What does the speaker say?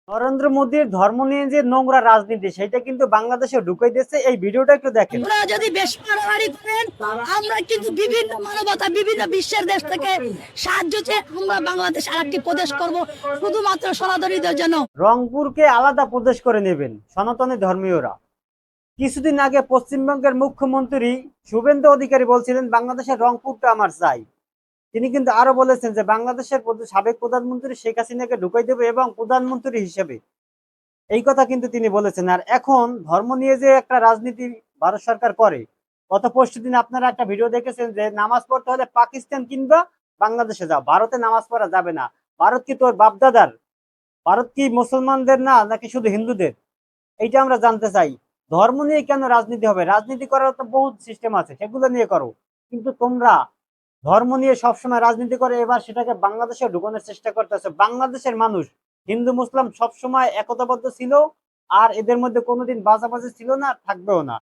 নরেন্দ্র মোদীর ধর্ম নিয়ে যে নোংরা রাজনীতি সেটা কিন্তু বাংলাদেশে ঢুকাই দিচ্ছে। এই ভিডিওটা একটু দেখেন। আপনারা যদি বেশি মারামারি করেন, আমরা কিন্তু বিভিন্ন মানবতা বিভিন্ন বিশ্বের দেশ থেকে সাহায্য চেয়ে আমরা বাংলাদেশ আরেকটি প্রদেশ করব শুধুমাত্র সনাতনীদের জন্য। রংপুরকে আলাদা প্রদেশ করে নেবেন সনাতনী ধর্মীয়রা। কিছুদিন আগে পশ্চিমবঙ্গের মুখ্যমন্ত্রী শুভেন্দু অধিকারী বলছিলেন বাংলাদেশের রংপুরটা আমার চাই। তিনি কিন্তু আরো বলেছেন যে বাংলাদেশের সাবেক প্রধানমন্ত্রী শেখ হাসিনাকে ঢুকাই দেবে এবং প্রধানমন্ত্রী হিসেবে, এই কথা কিন্তু তিনি বলেছেন। আর এখন ধর্ম নিয়ে যে একটা রাজনীতি ভারত সরকার করে, গত পরশু দিন আপনারা একটা ভিডিও দেখেছেন যে নামাজ পড়তে হলে পাকিস্তান কিংবা বাংলাদেশে যাও, ভারতে নামাজ পড়া যাবে না। ভারত কি তোর বাপদাদার? ভারত কি মুসলমানদের না, নাকি শুধু হিন্দুদের? এইটা আমরা জানতে চাই। ধর্ম নিয়ে কেন রাজনীতি হবে? রাজনীতি করার তো বহুত সিস্টেম আছে, সেগুলো নিয়ে করো। কিন্তু তোমরা ধর্ম নিয়ে সবসময় রাজনীতি করে এবার সেটাকে বাংলাদেশে ঢুকানোর চেষ্টা করতেছে। বাংলাদেশের মানুষ হিন্দু মুসলিম সবসময় একতাবদ্ধ ছিল, আর এদের মধ্যে কোনোদিন বাজাবাজি ছিল না, থাকবেও না।